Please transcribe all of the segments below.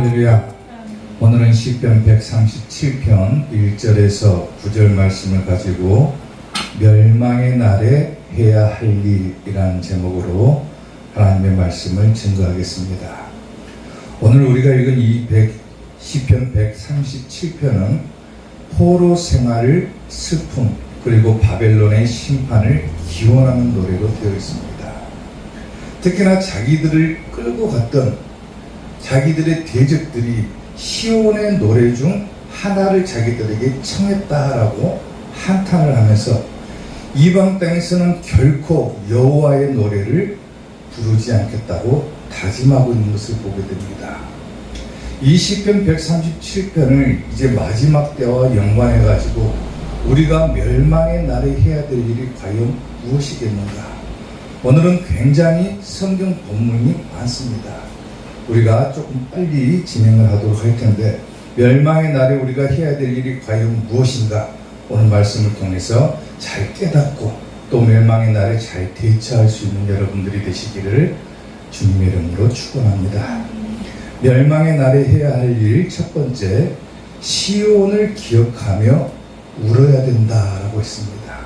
할렐루야. 오늘은 시편 137편 1절에서 9절 말씀을 가지고 멸망의 날에 해야 할 일이라는 제목으로 하나님의 말씀을 증거하겠습니다. 오늘 우리가 읽은 이 시편 137편은 포로 생활을 슬픔 그리고 바벨론의 심판을 기원하는 노래로 되어 있습니다. 특히나 자기들을 끌고 갔던 자기들의 대적들이 시온의 노래 중 하나를 자기들에게 청했다라고 한탄을 하면서 이방 땅에서는 결코 여호와의 노래를 부르지 않겠다고 다짐하고 있는 것을 보게 됩니다. 이 시편 137편을 이제 마지막 때와 연관해 가지고 우리가 멸망의 날에 해야 될 일이 과연 무엇이겠는가? 오늘은 굉장히 성경 본문이 많습니다. 우리가 조금 빨리 진행을 하도록 할 텐데 멸망의 날에 우리가 해야 될 일이 과연 무엇인가? 오늘 말씀을 통해서 잘 깨닫고 또 멸망의 날에 잘 대처할 수 있는 여러분들이 되시기를 주님의 이름으로 축원합니다. 멸망의 날에 해야 할 일 첫 번째, 시온을 기억하며 울어야 된다라고 했습니다.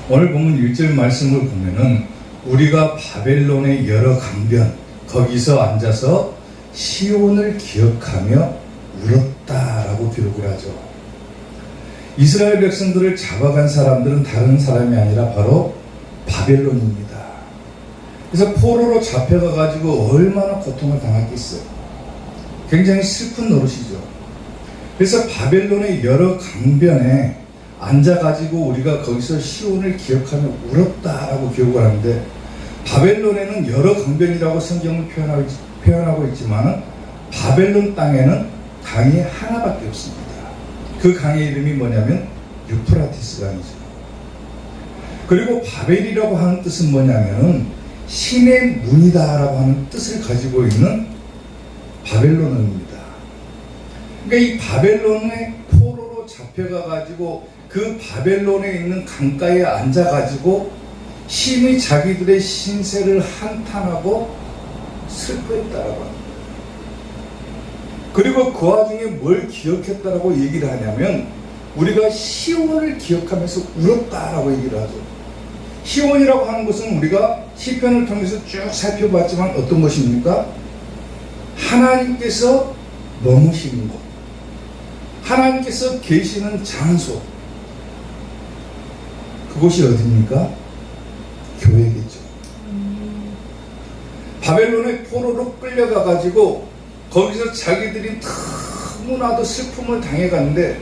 오늘 보면 1절 말씀을 보면은 우리가 바벨론의 여러 강변 거기서 앉아서 시온을 기억하며 울었다라고 기록을 하죠. 이스라엘 백성들을 잡아간 사람들은 다른 사람이 아니라 바로 바벨론입니다. 그래서 포로로 잡혀가 가지고 얼마나 고통을 당했겠어요. 굉장히 슬픈 노릇이죠. 그래서 바벨론의 여러 강변에 앉아가지고 우리가 거기서 시온을 기억하며 울었다라고 기억을 하는데 바벨론에는 여러 강변이라고 성경을 표현하고 있지만 바벨론 땅에는 강이 하나밖에 없습니다. 그 강의 이름이 뭐냐면 유프라티스 강이죠. 그리고 바벨이라고 하는 뜻은 뭐냐면 신의 문이다라고 하는 뜻을 가지고 있는 바벨론입니다. 그러니까 이 바벨론의 포로로 잡혀가 가지고 그 바벨론에 있는 강가에 앉아 가지고 심히 자기들의 신세를 한탄하고 슬퍼했다라고 합니다. 그리고 그 와중에 뭘 기억했다라고 얘기를 하냐면 우리가 시온을 기억하면서 울었다라고 얘기를 하죠. 시온이라고 하는 것은 우리가 시편을 통해서 쭉 살펴봤지만 어떤 것입니까? 하나님께서 머무시는 곳, 하나님께서 계시는 장소, 그곳이 어디입니까? 교회겠죠. 바벨론의 포로로 끌려가 가지고 거기서 자기들이 너무나도 슬픔을 당해갔는데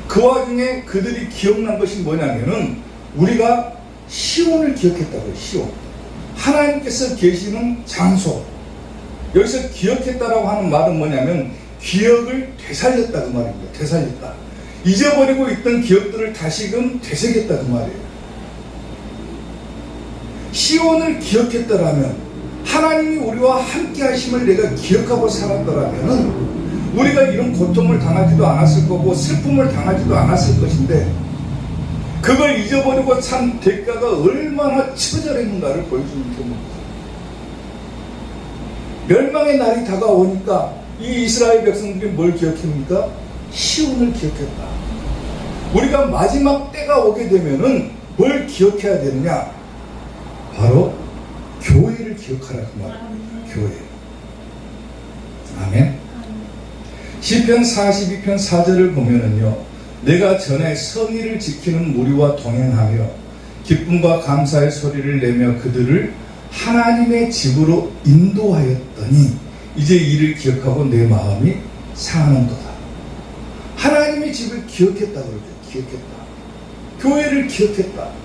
그 와중에 그들이 기억난 것이 뭐냐면은 우리가 시온을 기억했다고요. 시온, 하나님께서 계시는 장소. 여기서 기억했다라고 하는 말은 뭐냐면 기억을 되살렸다 그 말입니다. 되살렸다. 잊어버리고 있던 기억들을 다시금 되새겼다 그 말이에요. 시온을 기억했더라면 하나님이 우리와 함께 하심을 내가 기억하고 살았더라면 우리가 이런 고통을 당하지도 않았을 거고 슬픔을 당하지도 않았을 것인데 그걸 잊어버리고 산 대가가 얼마나 처절했는가를 보여주는 경우입니다. 멸망의 날이 다가오니까 이 이스라엘 백성들이 뭘 기억합니까? 시온을 기억했다. 우리가 마지막 때가 오게 되면은 뭘 기억해야 되느냐? 바로 교회를 기억하라 그 말입니다. 교회. 아멘. 시편 42편 4절을 보면은요, 내가 전에 성의를 지키는 무리와 동행하며 기쁨과 감사의 소리를 내며 그들을 하나님의 집으로 인도하였더니 이제 이를 기억하고 내 마음이 상하는도다. 하나님의 집을 기억했다 그러죠. 기억했다. 교회를 기억했다.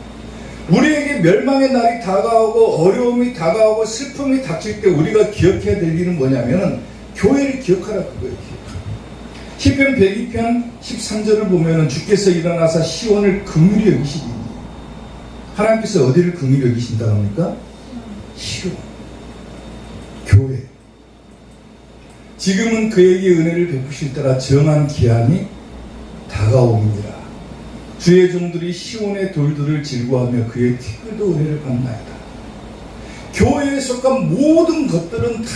우리에게 멸망의 날이 다가오고 어려움이 다가오고 슬픔이 닥칠 때 우리가 기억해야 될 일은 뭐냐면 교회를 기억하라 그거예요. 시편 102편 13절을 보면 주께서 일어나사 시온을 긍휼히 여기시니 하나님께서 어디를 긍휼히 여기신다고 합니까? 시온, 교회. 지금은 그에게 은혜를 베푸실 때라 정한 기한이 다가옵니다. 주의 종들이 시온의 돌들을 질구하며 그의 티끌도 은혜를 받나이다. 교회에 속한 모든 것들은 다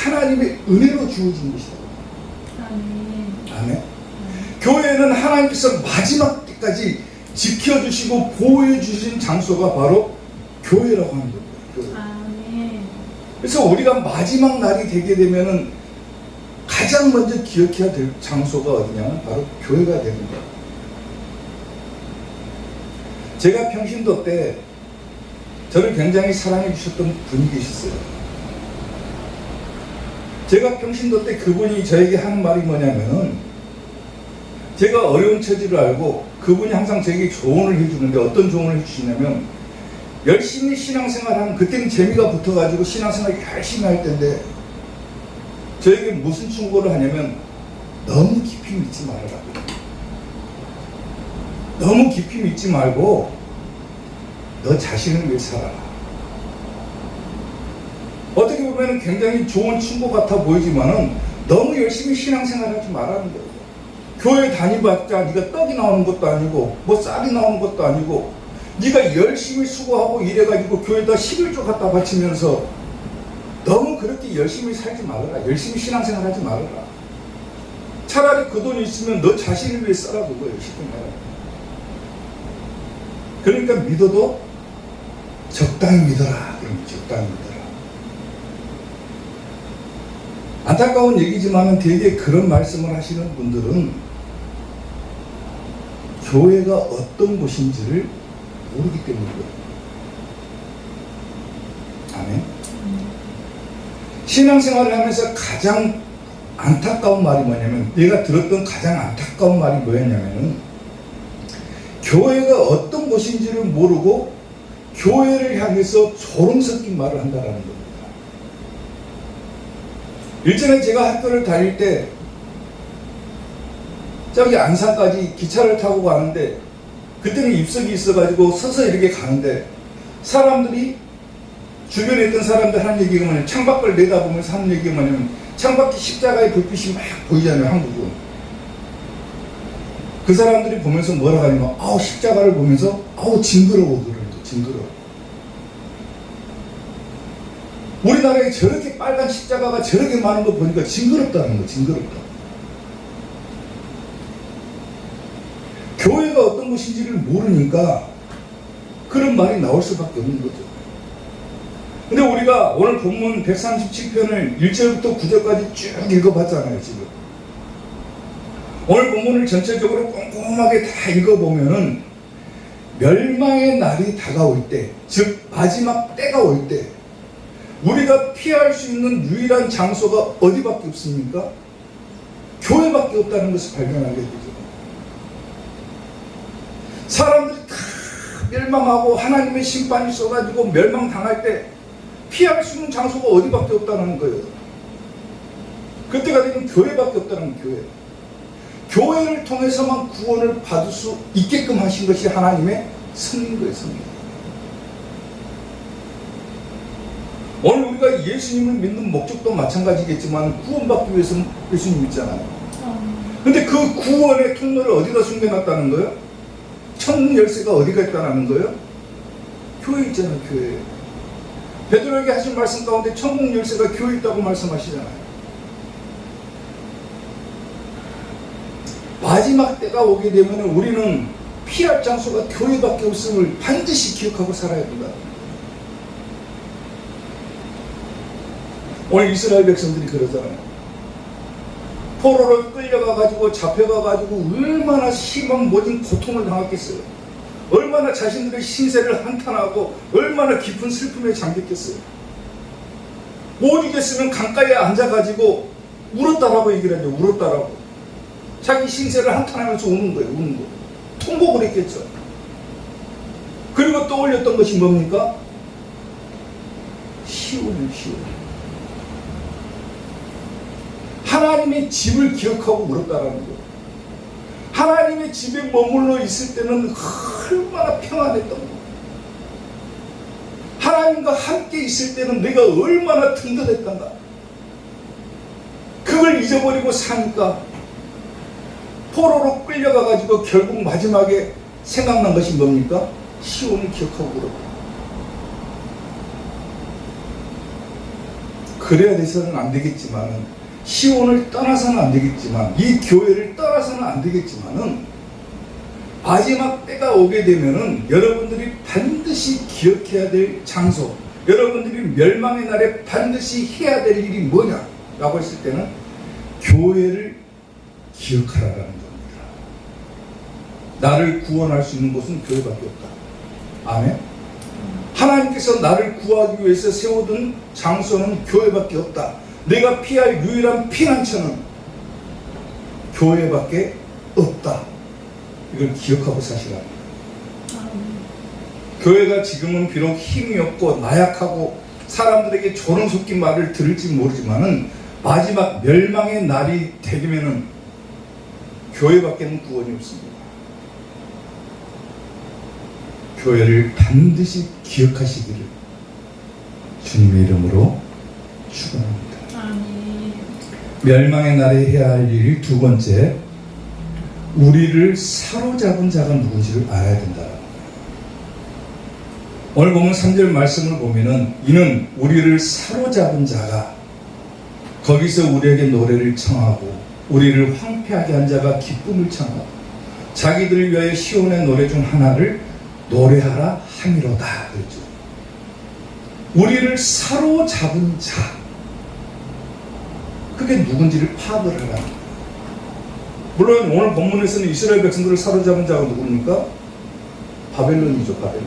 하나님의 은혜로 주어진 것이다. 아멘. 교회는 하나님께서 마지막 때까지 지켜주시고 보호해 주신 장소가 바로 교회라고 하는 거예요. 아멘. 그래서 우리가 마지막 날이 되게 되면은 가장 먼저 기억해야 될 장소가 어디냐면 바로 교회가 되는 거예요. 제가 평신도 때 저를 굉장히 사랑해 주셨던 분이 계셨어요. 제가 평신도 때 그분이 저에게 하는 말이 뭐냐면은, 제가 어려운 처지를 알고 그분이 항상 저에게 조언을 해주는데, 어떤 조언을 해주시냐면, 열심히 신앙생활하는, 그때는 재미가 붙어가지고 신앙생활 열심히 할 때인데 저에게 무슨 충고를 하냐면, 너무 깊이 믿지 말아라. 너무 깊이 믿지 말고 너 자신을 위해 살아라. 어떻게 보면 굉장히 좋은 충고 같아 보이지만은 너무 열심히 신앙생활하지 말라는 거예요. 교회 다니봤자 네가 떡이 나오는 것도 아니고 뭐 쌀이 나오는 것도 아니고, 네가 열심히 수고하고 일해가지고 교회에다 11조 갖다 바치면서 너무 그렇게 열심히 살지 말아라. 열심히 신앙생활하지 말아라. 차라리 그 돈이 있으면 너 자신을 위해 써라, 그거예요. 쉽게 말하면. 그러니까 믿어도 적당히 믿어라. 그러면 적당히 믿어라. 안타까운 얘기지만 되게 그런 말씀을 하시는 분들은 교회가 어떤 곳인지를 모르기 때문이거든요. 아멘. 신앙생활을 하면서 가장 안타까운 말이 뭐냐면, 내가 들었던 가장 안타까운 말이 뭐였냐면은, 교회가 어떤 곳인지를 모르고 교회를 향해서 조롱 섞인 말을 한다는 겁니다. 일전에 제가 학교를 다닐 때 저기 안산까지 기차를 타고 가는데, 그때는 입석이 있어가지고 서서 이렇게 가는데, 사람들이 주변에 있던 사람들 하는 얘기가 뭐냐면, 창밖을 내다보면서 하는 얘기가 뭐냐면, 창밖에 십자가의 불빛이 막 보이잖아요, 한국은. 그 사람들이 보면서 뭐라고 하냐면, 아우, 십자가를 보면서 아우 징그러워, 그래요. 징그러워. 우리나라에 저렇게 빨간 십자가가 저렇게 많은 거 보니까 징그럽다는 거, 징그럽다. 교회가 어떤 곳인지를 모르니까 그런 말이 나올 수밖에 없는 거죠. 근데 우리가 오늘 본문 137편을 1절부터 9절까지 쭉 읽어봤잖아요, 지금. 오늘 본문을 전체적으로 꼼꼼하게 다 읽어보면은, 멸망의 날이 다가올 때, 즉 마지막 때가 올 때 우리가 피할 수 있는 유일한 장소가 어디밖에 없습니까? 교회밖에 없다는 것을 발견하게 되죠. 사람들이 다 멸망하고 하나님의 심판이 쏟아지고 멸망당할 때 피할 수 있는 장소가 어디밖에 없다는 거예요. 그때가 되면 교회밖에 없다는 거예요. 교회를 통해서만 구원을 받을 수 있게끔 하신 것이 하나님의 섭리인 거예요, 섭리. 오늘 우리가 예수님을 믿는 목적도 마찬가지겠지만, 구원받기 위해서 예수님 믿잖아요. 근데 그 구원의 통로를 어디다 숨겨놨다는 거예요? 천국 열쇠가 어디가 있다는 거예요? 교회 있잖아요, 교회. 베드로에게 하신 말씀 가운데 천국 열쇠가 교회 있다고 말씀하시잖아요. 마지막 때가 오게 되면 우리는 피할 장소가 교회밖에 없음을 반드시 기억하고 살아야 된다. 오늘 이스라엘 백성들이 그러잖아요. 포로로 끌려가가지고 잡혀가가지고 얼마나 심한 모진 고통을 당했겠어요. 얼마나 자신들의 신세를 한탄하고 얼마나 깊은 슬픔에 잠겼겠어요. 못 이겼으면 강가에 앉아가지고 울었다라고 얘기를 하죠. 울었다라고. 자기 신세를 한탄하면서 우는 거예요. 우는 거. 통곡을 했겠죠. 그리고 떠올렸던 것이 뭡니까? 시온을 시온. 하나님의 집을 기억하고 울었다라는 거예요. 하나님의 집에 머물러 있을 때는 얼마나 평안했던 거예요. 하나님과 함께 있을 때는 내가 얼마나 든든했던가. 그걸 잊어버리고 사니까 포로로 끌려가가지고 결국 마지막에 생각난 것이 뭡니까? 시온을 기억하고 울었다. 그래야 돼서는 안 되겠지만은, 시온을 떠나서는 안 되겠지만, 이 교회를 떠나서는 안 되겠지만은, 마지막 때가 오게 되면은 여러분들이 반드시 기억해야 될 장소, 여러분들이 멸망의 날에 반드시 해야 될 일이 뭐냐라고 했을 때는 교회를 기억하라라는 겁니다. 나를 구원할 수 있는 곳은 교회밖에 없다. 아멘. 하나님께서 나를 구하기 위해서 세워둔 장소는 교회밖에 없다. 내가 피할 유일한 피난처는 교회밖에 없다. 이걸 기억하고 사시라. 교회가 지금은 비록 힘이 없고 나약하고 사람들에게 조롱 섞인 말을 들을지 모르지만은 마지막 멸망의 날이 되면은 교회밖에는 구원이 없습니다. 교회를 반드시 기억하시기를 주님의 이름으로 축원합니다. 멸망의 날에 해야 할 일 두 번째, 우리를 사로잡은 자가 누군지를 알아야 된다. 오늘 보면 3절 말씀을 보면은 이는 우리를 사로잡은 자가, 거기서 우리에게 노래를 청하고 우리를 황폐하게 한 자가 기쁨을 청하고 자기들을 위하여 시온의 노래 중 하나를 노래하라 함이로다 그랬죠. 우리를 사로잡은 자, 그게 누군지를 파악을 하라. 물론 오늘 본문에서는 이스라엘 백성들을 사로잡은 자가 누굽니까? 바벨론이죠. 바벨론.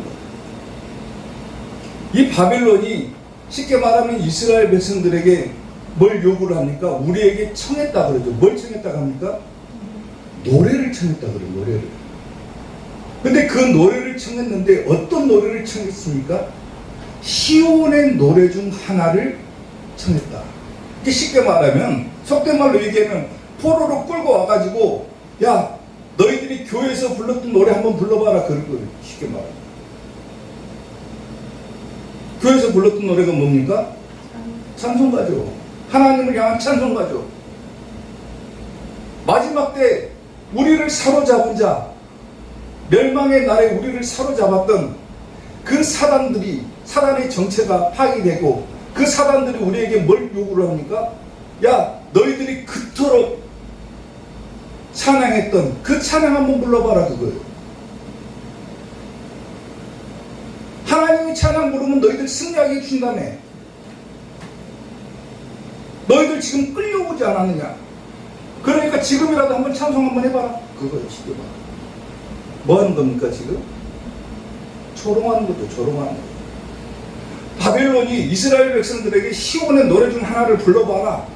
이 바벨론이 쉽게 말하면 이스라엘 백성들에게 뭘 요구를 합니까? 우리에게 청했다 그러죠. 뭘 청했다고 합니까? 노래를 청했다 그래요. 노래를. 근데 그 노래를 청했는데 어떤 노래를 청했습니까? 시온의 노래 중 하나를 청했다. 쉽게 말하면, 속된 말로 얘기하면 포로로 끌고 와가지고 야, 너희들이 교회에서 불렀던 노래 한번 불러봐라 그럴 거예요. 쉽게 말하면. 교회에서 불렀던 노래가 뭡니까? 찬송가죠. 하나님을 향한 찬송가죠. 마지막 때 우리를 사로잡은 자, 멸망의 날에 우리를 사로잡았던 그 사단들이, 사단의 정체가 파괴되고 그 사단들이 우리에게 뭘 요구를 합니까? 야, 너희들이 그토록 찬양했던 그 찬양 한번 불러봐라 그거예요. 하나님이 찬양 부르면 너희들 승리하게 해주신다며. 너희들 지금 끌려오지 않았느냐? 그러니까 지금이라도 한번 찬송 한번 해봐라 그거예요. 쉽게 말하면. 뭐 하는 겁니까 지금? 조롱하는 거죠. 조롱하는 거. 바벨론이 이스라엘 백성들에게 시온의 노래 중 하나를 불러봐라.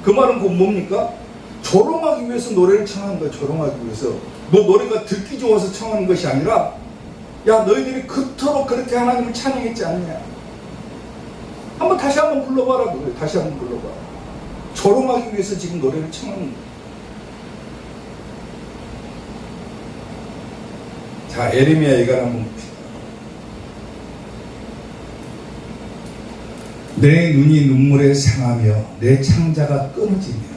그 말은 곧 뭡니까? 조롱하기 위해서 노래를 청하는 거야. 조롱하기 위해서. 뭐 노래가 듣기 좋아서 청하는 것이 아니라, 야, 너희들이 그토록 그렇게 하나님을 찬양했지 않느냐? 다시 한번 불러봐라 그래. 다시 한번 불러봐. 조롱하기 위해서 지금 노래를 청하는 거야. 자, 에레미야 예가를 한번 봅시다. 내 눈이 눈물에 상하며 내 창자가 끊어지며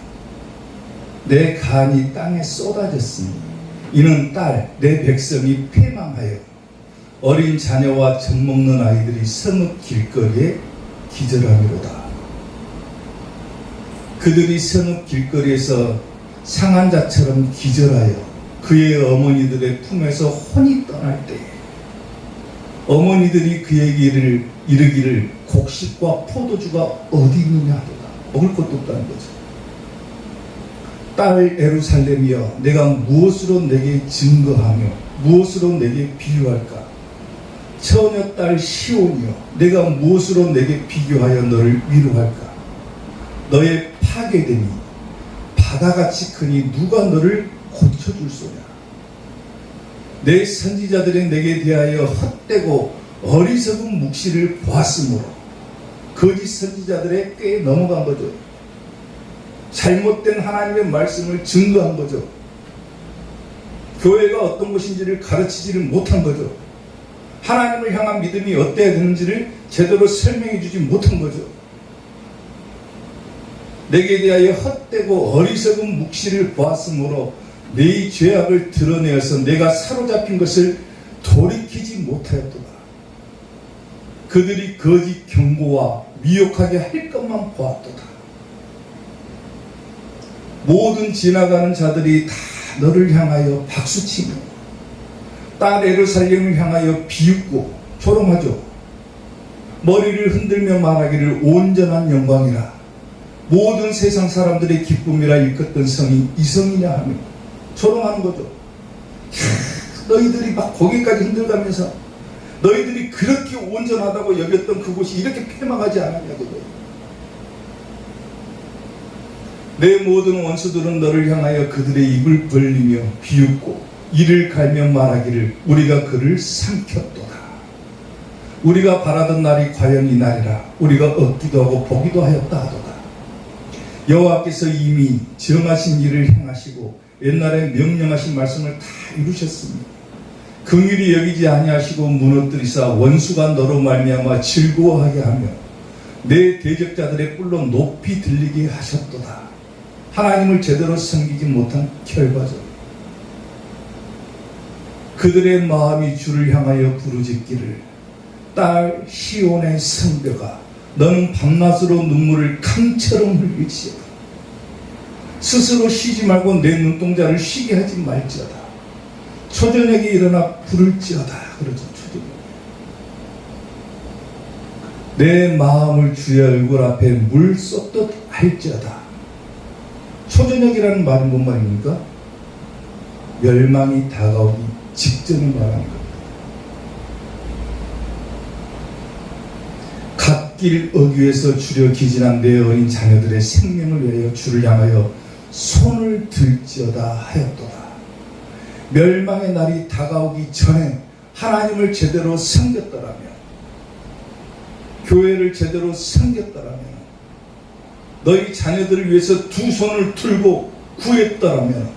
내 간이 땅에 쏟아졌으니 이는 딸 내 백성이 패망하여 어린 자녀와 젖먹는 아이들이 성읍 길거리에 기절함이로다. 그들이 성읍 길거리에서 상한 자처럼 기절하여 그의 어머니들의 품에서 혼이 떠날 때에 어머니들이 그에게 이르기를 곡식과 포도주가 어디 있느냐 하도다. 먹을 것도 없다는 거죠. 딸 예루살렘이여, 내가 무엇으로 내게 증거하며 무엇으로 내게 비유할까? 처녀 딸 시온이여, 내가 무엇으로 내게 비교하여 너를 위로할까? 너의 파괴됨이 바다같이 크니 누가 너를 고쳐줄 소냐? 내 선지자들이 내게 대하여 헛되고 어리석은 묵시를 보았으므로 거짓 선지자들의 꾀에 넘어간 거죠. 잘못된 하나님의 말씀을 증거한 거죠. 교회가 어떤 것인지를 가르치지를 못한 거죠. 하나님을 향한 믿음이 어때야 되는지를 제대로 설명해 주지 못한 거죠. 내게 대하여 헛되고 어리석은 묵시를 보았으므로 내 죄악을 드러내어서 내가 사로잡힌 것을 돌이키지 못하였도다. 그들이 거짓 경고와 미혹하게 할 것만 보았도다. 모든 지나가는 자들이 다 너를 향하여 박수치며 딸 예루살렘을 향하여 비웃고 조롱하죠. 머리를 흔들며 말하기를 온전한 영광이라, 모든 세상 사람들의 기쁨이라 일컫던 성이 이 성이냐 하며 조롱하는 거죠. 너희들이 막 거기까지 흔들가면서 너희들이 그렇게 온전하다고 여겼던 그곳이 이렇게 폐망하지 않았냐고. 내 모든 원수들은 너를 향하여 그들의 입을 벌리며 비웃고 이를 갈며 말하기를 우리가 그를 삼켰도다. 우리가 바라던 날이 과연 이 날이라. 우리가 얻기도 하고 보기도 하였다 하도다. 여호와께서 이미 정하신 일을 행하시고 옛날에 명령하신 말씀을 다 이루셨습니다. 긍휼히 여기지 아니하시고 무너뜨리사 원수가 너로 말미암아 즐거워하게 하며 내 대적자들의 뿔로 높이 들리게 하셨도다. 하나님을 제대로 섬기지 못한 결과죠. 그들의 마음이 주를 향하여 부르짖기를 딸 시온의 성벽아, 너는 밤낮으로 눈물을 강처럼 흘릴지어다. 스스로 쉬지 말고 내 눈동자를 쉬게 하지 말지어다. 초저녁에 일어나 부를지어다. 그러죠. 초저녁. 내 마음을 주의 얼굴 앞에 물 쏟듯 할지어다. 초저녁이라는 말은 뭔 말입니까? 멸망이 다가오기 직전을 말하는 겁니다. 갓길 어귀에서 주려 기진한 내 어린 자녀들의 생명을 위하여 주를 향하여 손을 들지어다 하였도다. 멸망의 날이 다가오기 전에 하나님을 제대로 섬겼더라면, 교회를 제대로 섬겼더라면, 너희 자녀들을 위해서 두 손을 들고 구했더라면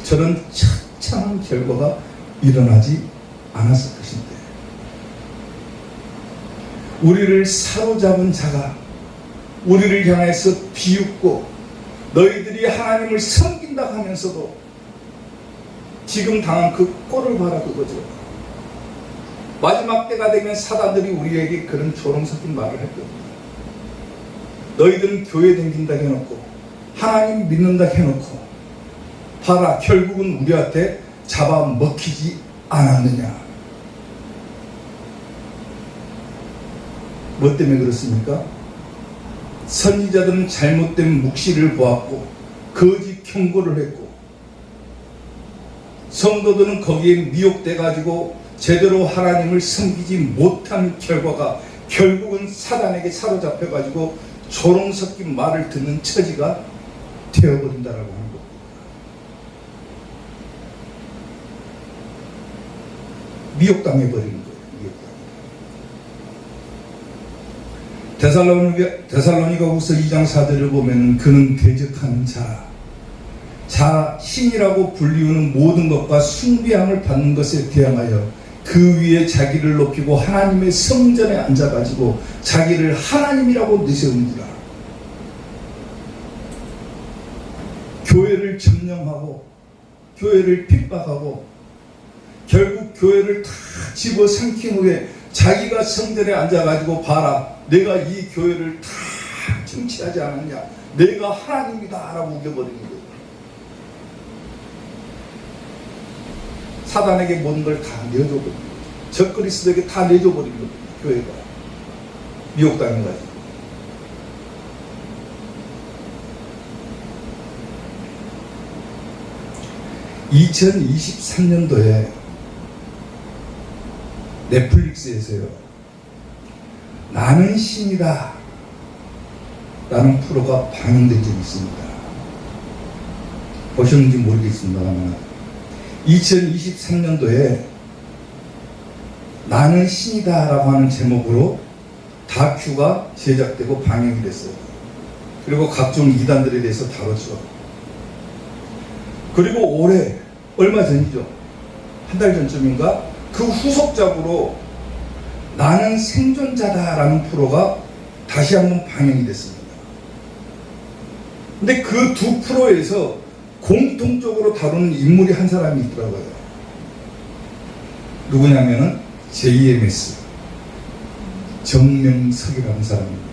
저런 처참한 결과가 일어나지 않았을 것인데, 우리를 사로잡은 자가 우리를 향해서 비웃고 너희들이 하나님을 섬긴다 하면서도 지금 당한 그 꼴을 봐라 그거죠. 마지막 때가 되면 사단들이 우리에게 그런 조롱 섞인 말을 할 겁니다. 너희들은 교회 댕긴다 해놓고 하나님 믿는다 해놓고 봐라, 결국은 우리한테 잡아먹히지 않았느냐. 뭐 때문에 그렇습니까? 선지자들은 잘못된 묵시를 보았고 거짓 경고를 했고, 성도들은 거기에 미혹돼 가지고 제대로 하나님을 섬기지 못한 결과가 결국은 사단에게 사로잡혀 가지고 조롱 섞인 말을 듣는 처지가 되어버린다라고 하는 겁니다. 미혹당해버리는 거예요. 데살로니가후서 2장 4절을 보면 그는 대적하는 자 신이라고 불리우는 모든 것과 숭배함을 받는 것에 대항하여 그 위에 자기를 높이고 하나님의 성전에 앉아가지고 자기를 하나님이라고 내세우니라. 교회를 점령하고 교회를 핍박하고 결국 교회를 다 집어삼킨 후에 자기가 성전에 앉아가지고 봐라, 내가 이 교회를 다 통치하지 않았냐, 내가 하나님이다 라고 우겨버리는 거예요. 사단에게 모든 걸 다 내어줘버리는 거예요. 적그리스도에게 다 내줘버리는 거예요. 교회가 미혹당해가지고. (2023년도에) 넷플릭스에서요, 나는 신이다 라는 프로가 방영된 적이 있습니다. 보셨는지 모르겠습니다만 2023년도에 나는 신이다 라고 하는 제목으로 다큐가 제작되고 방영이 됐어요. 그리고 각종 이단들에 대해서 다뤘죠. 그리고 올해 얼마 전이죠, 한 달 전쯤인가, 그 후속작으로 나는 생존자다 라는 프로가 다시 한번 방영이 됐습니다. 근데 그 두 프로에서 공통적으로 다루는 인물이 한 사람이 있더라고요. 누구냐면은 JMS, 정명석이라는 사람입니다.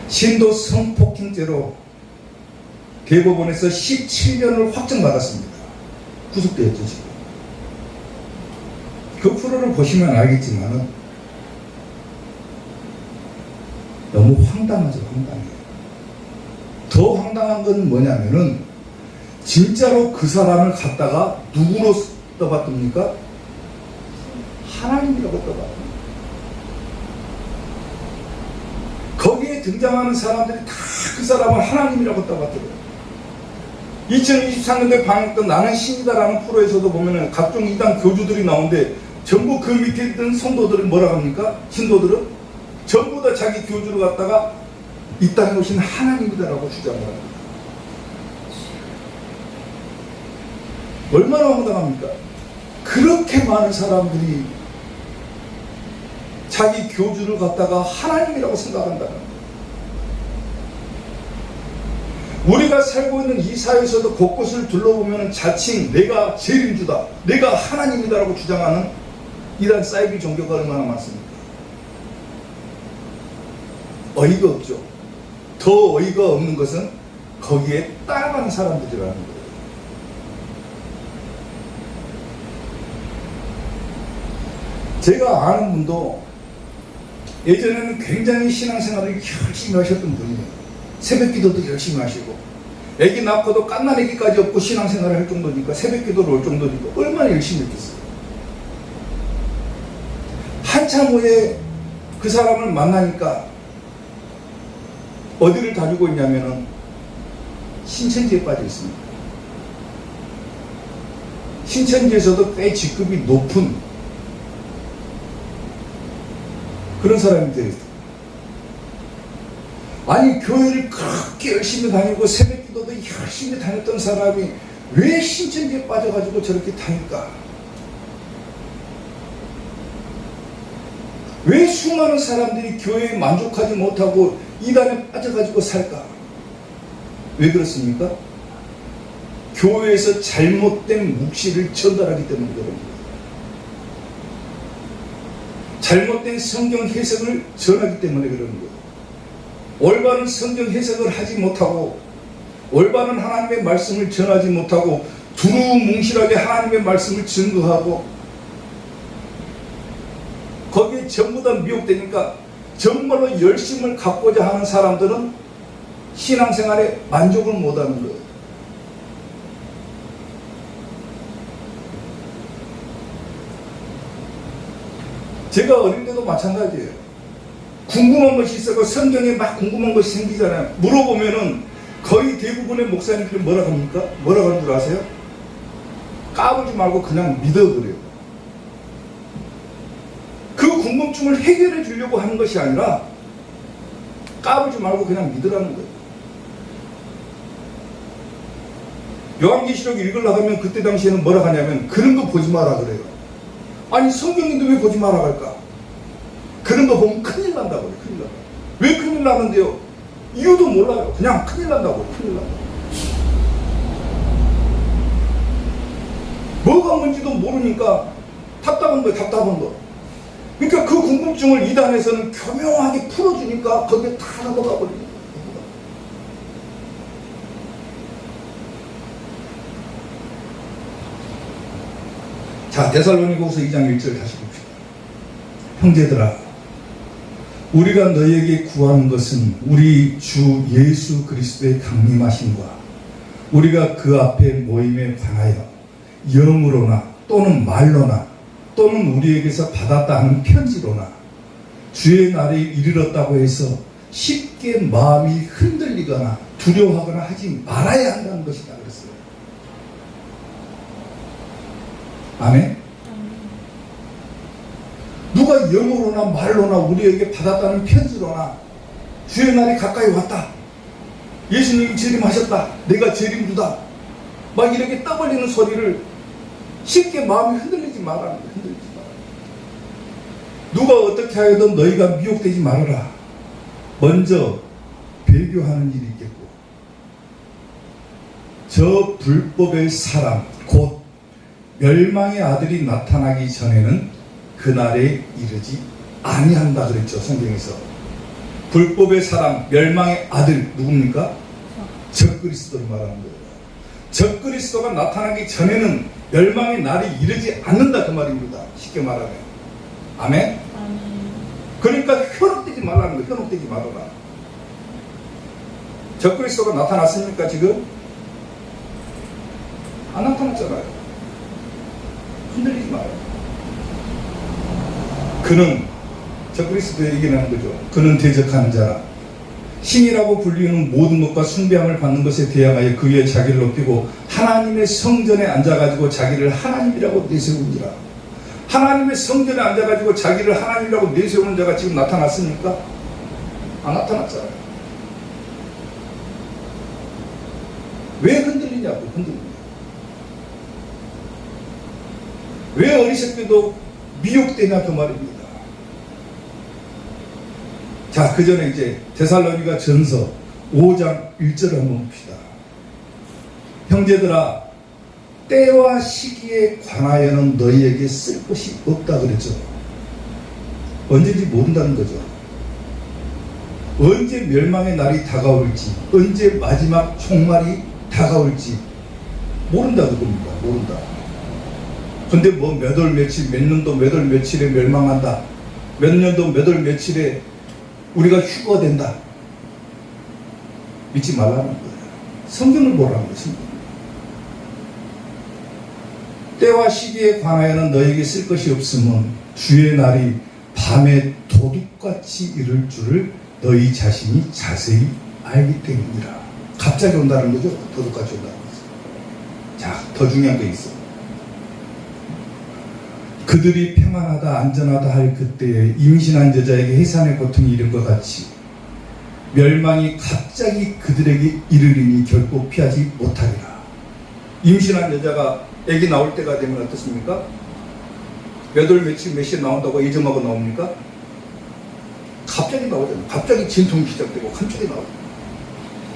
신도 성폭행죄로 대법원에서 17년을 확정받았습니다. 구속되었죠, 지금. 그 프로를 보시면 알겠지만은 너무 황당하죠, 황당해요. 더 황당한 건 뭐냐면은 진짜로 그 사람을 갖다가 누구로 떠받듭니까? 하나님이라고 떠받듭니다. 거기에 등장하는 사람들이 다 그 사람을 하나님이라고 떠받들어요. 2023년도에 방영했던 나는 신이다라는 프로에서도 보면은 각종 이단 교주들이 나오는데 전부 그 밑에 있던 성도들은 뭐라고 합니까? 신도들은 전부 다 자기 교주를 갖다가 이 땅에 오신 하나님이다라고 주장을 합니다. 얼마나 황당합니까? 그렇게 많은 사람들이 자기 교주를 갖다가 하나님이라고 생각한다는 거예요. 우리가 살고 있는 이 사회에서도 곳곳을 둘러보면 자칭 내가 재림주다, 내가 하나님이다라고 주장하는 이런 사이비 종교가 얼마나 많습니까? 어이가 없죠. 더 어이가 없는 것은 거기에 따라가는 사람들이라는 거예요. 제가 아는 분도 예전에는 굉장히 신앙생활을 열심히 하셨던 분이에요. 새벽 기도도 열심히 하시고 애기 낳고도 갓난 애기까지 없고 신앙생활을 할 정도니까 새벽 기도를 올 정도니까 얼마나 열심히 했겠어요. 한참 후에 그 사람을 만나니까 어디를 다니고 있냐면은 신천지에 빠져 있습니다. 신천지에서도 꽤 직급이 높은 그런 사람이 되어 있어요. 아니 교회를 그렇게 열심히 다니고 새벽 기도도 열심히 다녔던 사람이 왜 신천지에 빠져가지고 저렇게 다닐까? 왜 수많은 사람들이 교회에 만족하지 못하고 이단에 빠져가지고 살까? 왜 그렇습니까? 교회에서 잘못된 묵시를 전달하기 때문에 그런 거예요. 잘못된 성경 해석을 전하기 때문에 그런 거예요. 올바른 성경 해석을 하지 못하고 올바른 하나님의 말씀을 전하지 못하고 두루뭉실하게 하나님의 말씀을 증거하고 거기에 전부 다 미혹되니까 정말로 열심을 갖고자 하는 사람들은 신앙생활에 만족을 못하는 거예요. 제가 어릴 때도 마찬가지예요. 궁금한 것이 있어서 성경에 막 궁금한 것이 생기잖아요. 물어보면은 거의 대부분의 목사님들이 뭐라고 합니까? 뭐라고 하는 줄 아세요? 까불지 말고 그냥 믿어버려요. 그 궁금증을 해결해 주려고 하는 것이 아니라 까불지 말고 그냥 믿으라는 거예요. 요한계시록 읽으려고 하면 그때 당시에는 뭐라고 하냐면 그런 거 보지 마라 그래요. 아니 성경인데 왜 보지 마라 할까? 그런 거 보면 큰일 난다고요. 큰일 난다. 왜 큰일 나는데요? 이유도 몰라요. 그냥 큰일 난다고요. 큰일 난다. 뭐가 뭔지도 모르니까 답답한 거예요. 답답한 거. 그러니까 그 궁금증을 이단에서는 교묘하게 풀어주니까 거기에 다 넘어가 버립니다. 자, 데살로니가후서 2장 1절 다시 봅시다. 형제들아, 우리가 너희에게 구하는 것은 우리 주 예수 그리스도의 강림하심과 우리가 그 앞에 모임에 관하여 영으로나 또는 말로나 또는 우리에게서 받았다 하는 편지로나 주의 날이 이르렀다고 해서 쉽게 마음이 흔들리거나 두려워하거나 하지 말아야 한다는 것이다 그랬어요. 아멘? 누가 영어로나 말로나 우리에게 받았다는 편지로나 주의 날이 가까이 왔다, 예수님이 재림하셨다, 내가 재림주다, 막 이렇게 떠벌리는 소리를 쉽게 마음이 흔들리지 말라는 거예요. 흔들리지 말라. 누가 어떻게 하여든 너희가 미혹되지 말아라. 먼저 배교하는 일이 있겠고 저 불법의 사람 곧 멸망의 아들이 나타나기 전에는 그날에 이르지 아니한다 그랬죠. 성경에서. 불법의 사람, 멸망의 아들 누굽니까? 적그리스도를 말하는 거예요. 적그리스도가 나타나기 전에는 멸망의 날이 이르지 않는다 그 말입니다. 쉽게 말하면. 아멘? 그러니까 현혹되지 말라는 거예요. 현혹되지 말아라. 적그리스도가 나타났습니까 지금? 안 나타났잖아요. 흔들리지 말아요. 그는 적그리스도 얘기하는 거죠. 그는 대적하는 자라. 신이라고 불리는 모든 것과 숭배함을 받는 것에 대항하여 그 위에 자기를 높이고 하나님의 성전에 앉아가지고 자기를 하나님이라고 내세운지라. 하나님의 성전에 앉아가지고 자기를 하나님이라고 내세우는 자가 지금 나타났습니까? 안 나타났잖아요. 왜 흔들리냐고. 흔들리냐. 왜 어리석게도 미혹되냐 그 말입니다. 자, 그 전에 이제 데살로니가 전서 5장 1절을 한번 봅시다. 형제들아, 때와 시기에 관하여는 너희에게 쓸 것이 없다 그랬죠. 언제인지 모른다는 거죠. 언제 멸망의 날이 다가올지, 언제 마지막 총말이 다가올지 모른다 그겁니다. 모른다. 근데 뭐 몇 월 며칠, 몇 년도 몇 월 며칠에 멸망한다. 몇 년도 몇 월 며칠에 우리가 휴거가 된다. 믿지 말라는 거예요. 성경을 보라는 거예요. 성경. 때와 시기에 관하여는 너에게 쓸 것이 없으면 주의 날이 밤에 도둑같이 이를 줄을 너희 자신이 자세히 알기 때문이라. 갑자기 온다는 거죠. 도둑같이 온다는 거죠. 자, 더 중요한 게 있어. 그들이 평안하다 안전하다 할 그때에 임신한 여자에게 해산의 고통이 이른 것 같이 멸망이 갑자기 그들에게 이르리니 결코 피하지 못하리라. 임신한 여자가 아기 나올 때가 되면 어떻습니까? 몇 월 며칠 몇 시에 나온다고 예정하고 나옵니까? 갑자기 나오잖아요. 갑자기 진통이 시작되고 갑자기 나오죠.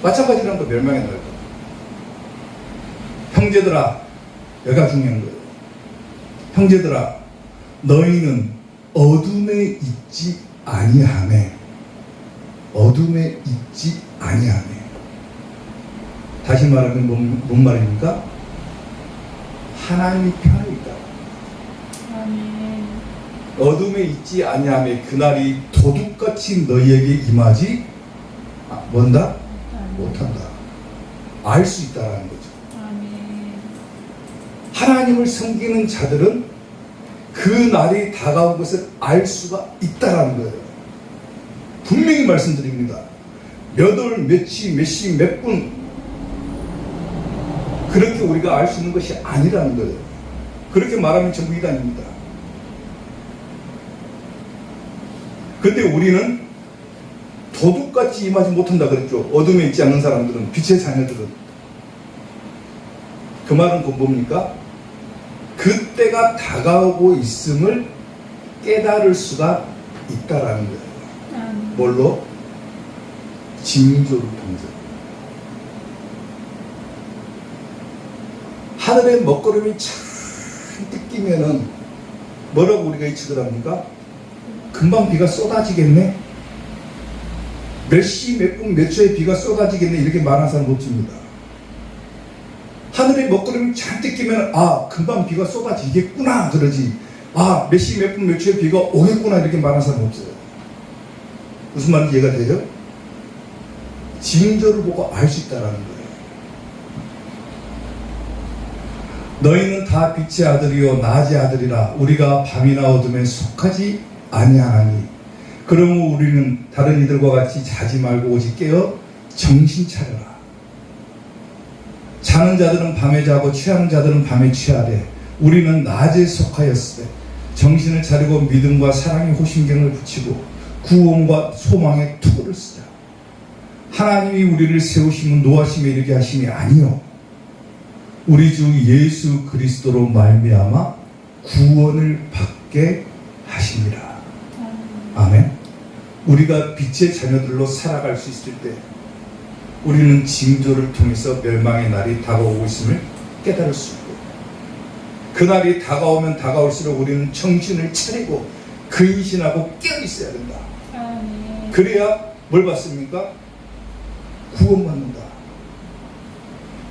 마찬가지라는 거 멸망의 날도. 형제들아, 여기가 중요한 거예요. 형제들아, 너희는 어둠에 있지 아니하매. 어둠에 있지 아니하매. 다시 말하면 뭔 말입니까? 하나님의 편에 있다. 어둠에 있지 아니하매 그날이 도둑같이 너희에게 임하지 뭔다? 못한다. 알 수 있다라는 거죠. 하나님을 섬기는 자들은 그 날이 다가온 것을 알 수가 있다라는 거예요. 분명히 말씀드립니다. 몇 월, 며칠, 몇 시, 몇 분 그렇게 우리가 알 수 있는 것이 아니라는 거예요. 그렇게 말하면 전부 이단입니다. 근데 우리는 도둑같이 임하지 못한다 그랬죠. 어둠에 있지 않는 사람들은, 빛의 자녀들은. 그 말은 곧 뭡니까? 그때가 다가오고 있음을 깨달을 수가 있다라는 거예요. 뭘로? 징조를 통해서. 하늘에 먹구름이 잔뜩 끼면은 뭐라고 우리가 예측을 합니까? 금방 비가 쏟아지겠네? 몇 시, 몇 분, 몇 초에 비가 쏟아지겠네? 이렇게 말하는 사람 없습니다. 하늘에 먹구름이 잔뜩 끼면 아, 금방 비가 쏟아지겠구나 그러지. 아, 몇 시, 몇 분, 몇 초에 비가 오겠구나 이렇게 말하는 사람 없어요. 무슨 말인지 이해가 되죠? 징조를 보고 알 수 있다는 거예요. 너희는 다 빛의 아들이요 낮의 아들이라. 우리가 밤이나 어둠에 속하지 아니하나니. 그러므로 우리는 다른 이들과 같이 자지 말고 오직 깨어 정신 차려라. 자는 자들은 밤에 자고 취하는 자들은 밤에 취하되 우리는 낮에 속하였으되 정신을 차리고 믿음과 사랑의 호심경을 붙이고 구원과 소망의 투구를 쓰자. 하나님이 우리를 세우시면 노하심에 이르게 하심이 아니요 우리 주 예수 그리스도로 말미암아 구원을 받게 하십니다. 아멘. 우리가 빛의 자녀들로 살아갈 수 있을 때 우리는 징조를 통해서 멸망의 날이 다가오고 있음을 깨달을 수 있고 그날이 다가오면 다가올수록 우리는 정신을 차리고 근신하고 깨어 있어야 된다. 그래야 뭘 받습니까? 구원받는다.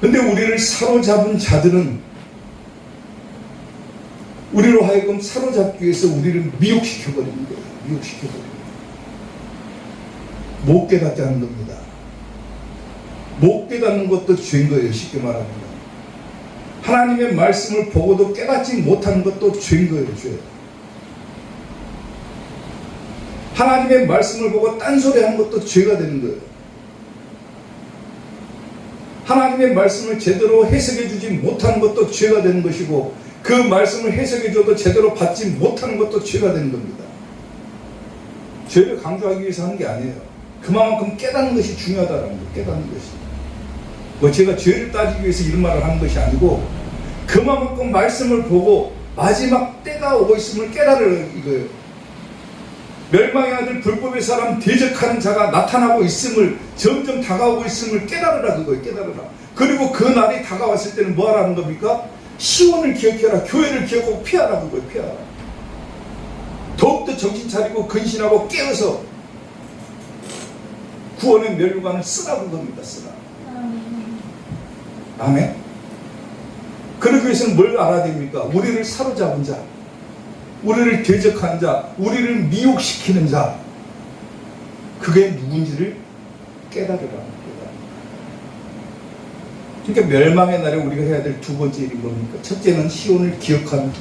근데 우리를 사로잡은 자들은 우리로 하여금 사로잡기 위해서 우리를 미혹시켜버리는 거예요. 미혹시켜버리는 거예요. 못 깨닫게 하는 겁니다. 못 깨닫는 것도 죄인 거예요. 쉽게 말하면. 하나님의 말씀을 보고도 깨닫지 못하는 것도 죄인 거예요. 죄. 하나님의 말씀을 보고 딴소리하는 것도 죄가 되는 거예요. 하나님의 말씀을 제대로 해석해 주지 못하는 것도 죄가 되는 것이고, 그 말씀을 해석해 줘도 제대로 받지 못하는 것도 죄가 되는 겁니다. 죄를 강조하기 위해서 하는 게 아니에요. 그만큼 깨닫는 것이 중요하다는 거예요. 깨닫는 것이. 뭐 제가 죄를 따지기 위해서 이런 말을 하는 것이 아니고, 그만큼 말씀을 보고 마지막 때가 오고 있음을 깨달으라 이거예요. 멸망의 아들 불법의 사람 대적하는 자가 나타나고 있음을, 점점 다가오고 있음을 깨달으라 그거예요. 깨달으라. 그리고 그 날이 다가왔을 때는 뭐 하라는 겁니까? 시온을 기억해라. 교회를 기억하고 피하라 그거예요. 피하라. 더욱더 정신 차리고 근신하고 깨어서 구원의 멸류관을 쓰라고 겁니다. 쓰라. 아멘. 그러기 위해서는 뭘 알아야 됩니까? 우리를 사로잡은 자, 우리를 대적한 자, 우리를 미혹시키는 자, 그게 누군지를 깨달으라. 그러니까 멸망의 날에 우리가 해야 될 두 번째 일이 뭡니까? 첫째는 시온을 기억하는 자,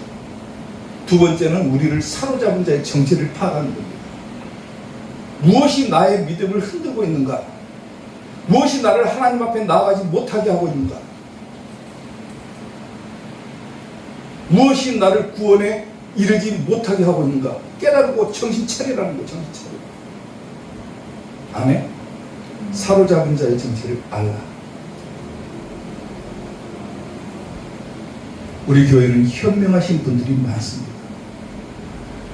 두 번째는 우리를 사로잡은 자의 정체를 파악하는 겁니다. 무엇이 나의 믿음을 흔들고 있는가? 무엇이 나를 하나님 앞에 나아가지 못하게 하고 있는가? 무엇이 나를 구원에 이르지 못하게 하고 있는가? 깨달고 정신 차리라는 거예요. 정신 차리라. 아멘. 사로잡은 자의 정체를 알라. 우리 교회는 현명하신 분들이 많습니다.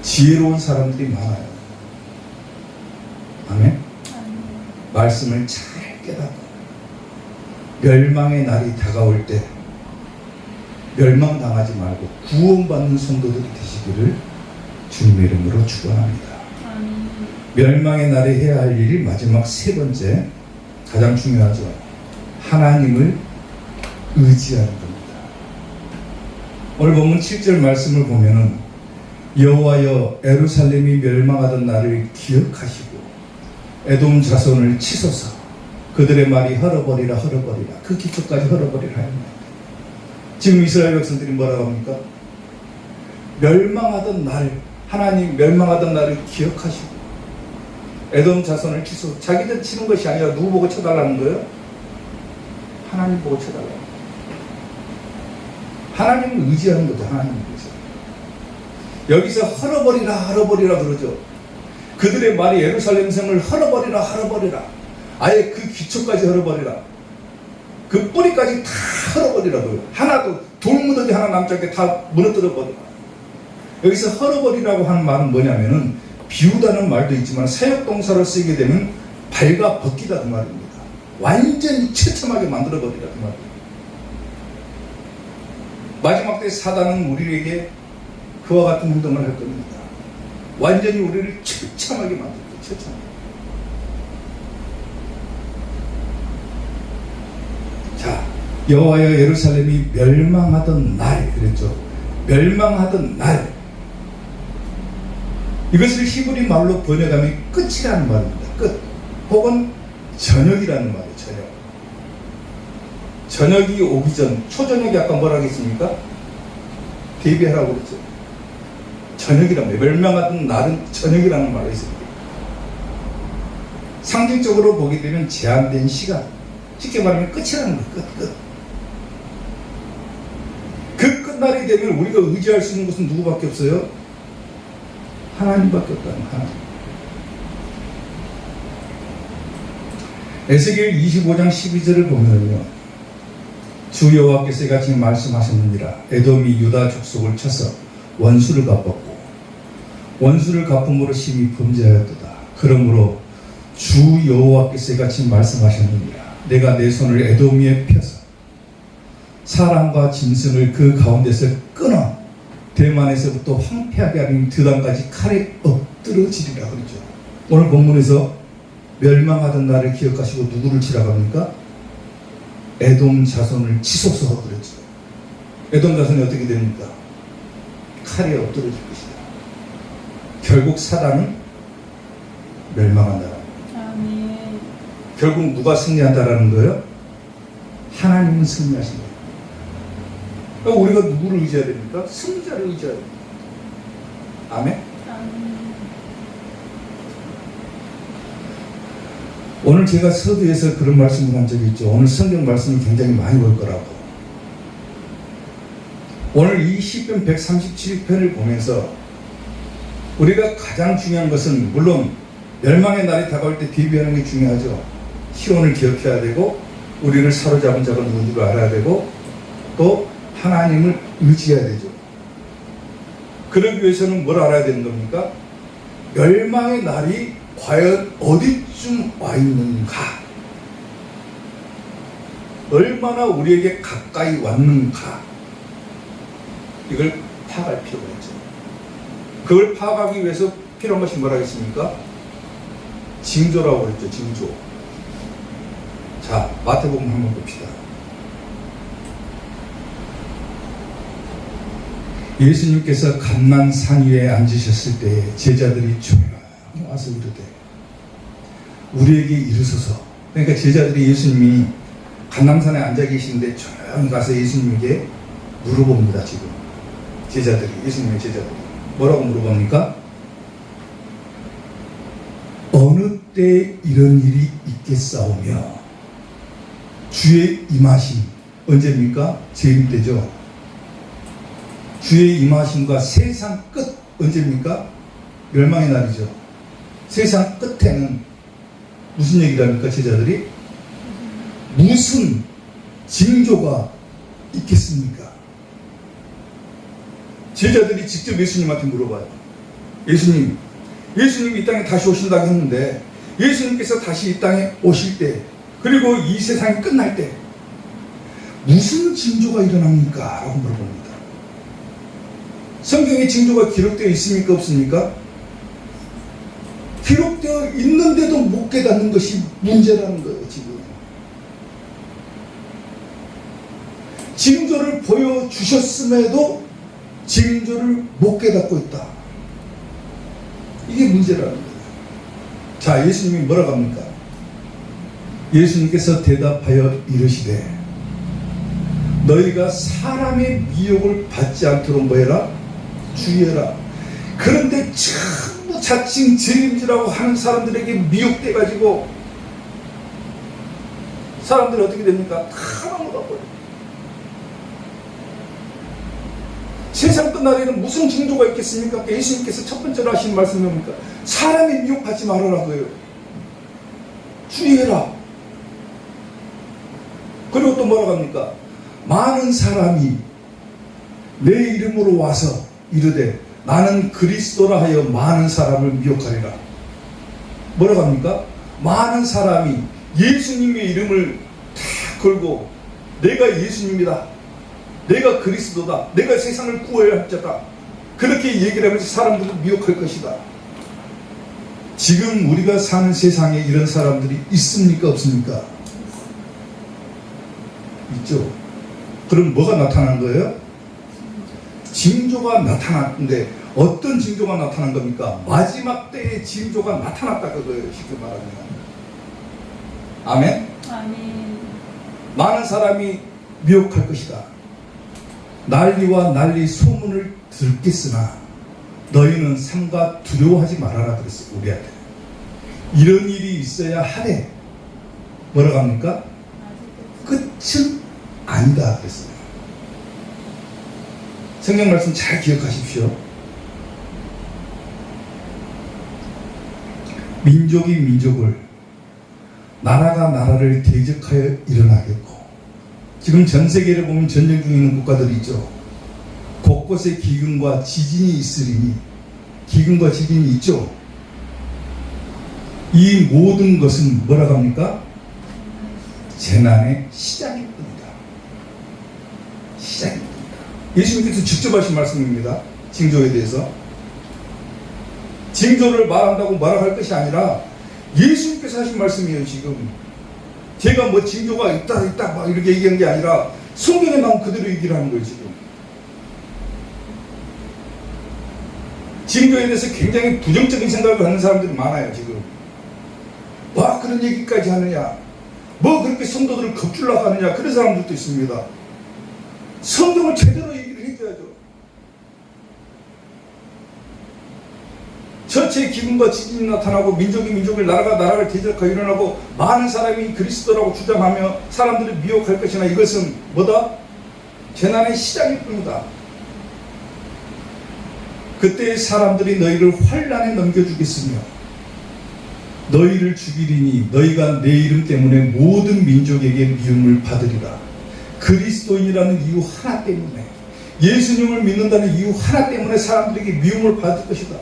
지혜로운 사람들이 많아요. 아멘. 말씀을 잘 깨닫고 멸망의 날이 다가올 때 멸망당하지 말고 구원받는 성도들이 되시기를 주님의 이름으로 축원합니다. 멸망의 날에 해야 할 일이 마지막 세 번째, 가장 중요하죠. 하나님을 의지하는 겁니다. 오늘 본문 7절 말씀을 보면은 여호와여 예루살렘이 멸망하던 날을 기억하시고 에돔 자손을 치소서 그들의 말이 헐어버리라 헐어버리라 그 기초까지 헐어버리라 합니다. 지금 이스라엘 백성들이 뭐라고 합니까? 멸망하던 날, 하나님 멸망하던 날을 기억하시고 에돔 자손을 치소. 자기들 치는 것이 아니라 누구 보고 쳐달라는 거예요? 하나님 보고 쳐달라는 거예요. 하나님을 의지하는 거죠. 하나님을 의지. 여기서 헐어버리라 헐어버리라 그러죠. 그들의 말이 예루살렘 성을 헐어버리라 헐어버리라, 아예 그 기초까지 헐어버리라, 그 뿌리까지 다 헐어버리라고요. 하나도 돌무더기 하나 남지 않게 다 무너뜨려버리라. 여기서 헐어버리라고 하는 말은 뭐냐면은 비우다는 말도 있지만 사역동사로 쓰게 되면 발가 벗기다 그 말입니다. 완전히 처참하게 만들어버리라 그 말입니다. 마지막 때 사단은 우리에게 그와 같은 행동을 할 겁니다. 완전히 우리를 처참하게 만들 거예요. 처참하게. 자, 여호와여 예루살렘이 멸망하던 날 그랬죠. 멸망하던 날. 이것을 히브리 말로 번역하면 끝이라는 말입니다. 끝. 혹은 저녁이라는 말이에요. 저녁. 저녁이 오기 전, 초저녁이 아까 뭐라 하겠습니까? 대비하라고 그랬죠. 저녁이란 말이에요. 멸망하던 날은 저녁이라는 말이 있습니다. 상징적으로 보게 되면 제한된 시간, 쉽게 말하면 끝이라는 거예요. 끝. 그 끝날이 되면 우리가 의지할 수 있는 것은 누구밖에 없어요? 하나님밖에 없다는 하나님. 에스겔 25장 12절을 보면요, 주 여호와께서 이같이 말씀하셨느니라. 에돔이 유다 족속을 쳐서 원수를 갚았고 원수를 갚음으로 심히 범죄하였도다. 그러므로 주 여호와께서 이같이 말씀하셨느니라. 내가 내 손을 에돔 위에 펴서 사람과 짐승을 그 가운데서 끊어 대만에서부터 황폐하게 하는 드단까지 칼에 엎드러지리라 그러죠. 오늘 본문에서 멸망하던 날을 기억하시고 누구를 치라고 합니까? 에돔 자손을 치소서 그랬죠. 에돔 자손이 어떻게 됩니까? 칼에 엎드러질 것이다. 결국 사단은 멸망한다. 아멘. 결국 누가 승리한다라는 거예요? 하나님은 승리하신 거예요. 그러니까 우리가 누구를 의지해야 됩니까? 승자를 의지해야 됩니다. 아멘? 아멘. 오늘 제가 서두에서 그런 말씀을 한 적이 있죠. 오늘 성경 말씀이 굉장히 많이 올 거라고. 오늘 이 시편 137편을 보면서 우리가 가장 중요한 것은 물론 멸망의 날이 다가올 때 대비하는 게 중요하죠. 시온을 기억해야 되고 우리를 사로잡은 자가 누군지를 알아야 되고 또 하나님을 의지해야 되죠. 그러기 위해서는 뭘 알아야 되는 겁니까? 멸망의 날이 과연 어디쯤 와 있는가? 얼마나 우리에게 가까이 왔는가? 이걸 파악할 필요가 있죠. 그걸 파악하기 위해서 필요한 것이 뭐라겠습니까? 징조라고 그랬죠. 징조. 자, 마태복음 한번 봅시다. 예수님께서 감난산 위에 앉으셨을 때 제자들이 조용히 와서 이르되 우리에게 이르소서. 그러니까 제자들이 예수님이 감난산에 앉아 계시는데 조용히 가서 예수님에게 물어봅니다. 지금 제자들이, 예수님의 제자들이 뭐라고 물어봅니까? 어느 때 이런 일이 있겠사오며 주의 임하심 언제입니까? 재림 때죠. 주의 임하심과 세상 끝 언제입니까? 멸망의 날이죠. 세상 끝에는 무슨 얘기를 합니까? 제자들이 무슨 징조가 있겠습니까? 제자들이 직접 예수님한테 물어봐요. 예수님이 이 땅에 다시 오신다고 했는데 예수님께서 다시 이 땅에 오실 때 그리고 이 세상이 끝날 때 무슨 징조가 일어납니까? 라고 물어봅니다. 성경에 징조가 기록되어 있습니까? 없습니까? 기록되어 있는데도 못 깨닫는 것이 문제라는 거예요. 지금 징조를 보여주셨음에도 징조를 못 깨닫고 있다. 이게 문제라는 거예요. 자, 예수님이 뭐라고 합니까? 예수님께서 대답하여 이르시되 너희가 사람의 미혹을 받지 않도록 뭐해라? 주의해라. 그런데 전부 자칭 재림지라고 하는 사람들에게 미혹돼가지고 사람들이 어떻게 됩니까? 다 넘어가버려요. 세상 끝날에는 무슨 징조가 있겠습니까? 예수님께서 첫 번째로 하신 말씀이 뭡니까? 사람의 미혹받지 말아라고요. 주의해라. 그리고 또 뭐라고 합니까? 많은 사람이 내 이름으로 와서 이르되 나는 그리스도라 하여 많은 사람을 미혹하리라. 뭐라고 합니까? 많은 사람이 예수님의 이름을 다 걸고 내가 예수님이다, 내가 그리스도다, 내가 세상을 구해야 할 자다, 그렇게 얘기를 하면서 사람들을 미혹할 것이다. 지금 우리가 사는 세상에 이런 사람들이 있습니까? 없습니까? 있죠. 그럼 뭐가 나타난 거예요? 징조가 나타났는데 어떤 징조가 나타난 겁니까? 마지막 때의 징조가 나타났다 그거예요. 쉽게 말하면. 아멘? 아멘. 많은 사람이 미혹할 것이다. 난리와 난리 소문을 듣겠으나 너희는 삼가 두려워하지 말아라 그랬어요. 우리한테. 이런 일이 있어야 하되 뭐라고 합니까? 끝은 아니다 그랬어요. 성경 말씀 잘 기억하십시오. 민족이 민족을, 나라가 나라를 대적하여 일어나겠고, 지금 전 세계를 보면 전쟁 중에 있는 국가들이 있죠. 곳곳에 기근과 지진이 있으리니, 기근과 지진이 있죠. 이 모든 것은 뭐라고 합니까? 재난의 시작일 뿐이다. 시작일 뿐이다. 예수님께서 직접 하신 말씀입니다. 징조에 대해서. 징조를 말한다고 말할 것이 아니라 예수님께서 하신 말씀이에요. 지금 제가 뭐 징조가 있다 막 이렇게 얘기한 게 아니라 성경에 나온 그대로 얘기를 하는 거예요. 지금 징조에 대해서 굉장히 부정적인 생각을 갖는 사람들이 많아요. 지금 와 그런 얘기까지 하느냐, 뭐 그렇게 성도들을 겁주려고 하느냐, 그런 사람들도 있습니다. 성경을 제대로 얘기를 해줘야죠. 전체의 기근과 지진이 나타나고 민족이 민족을, 나라가 나라를 대적하고 일어나고 많은 사람이 그리스도라고 주장하며 사람들을 미혹할 것이나 이것은 뭐다? 재난의 시작일 뿐이다. 그때 사람들이 너희를 환난에 넘겨주겠으며 너희를 죽이리니 너희가 내 이름 때문에 모든 민족에게 미움을 받으리라. 그리스도인이라는 이유 하나 때문에, 예수님을 믿는다는 이유 하나 때문에 사람들에게 미움을 받을 것이다.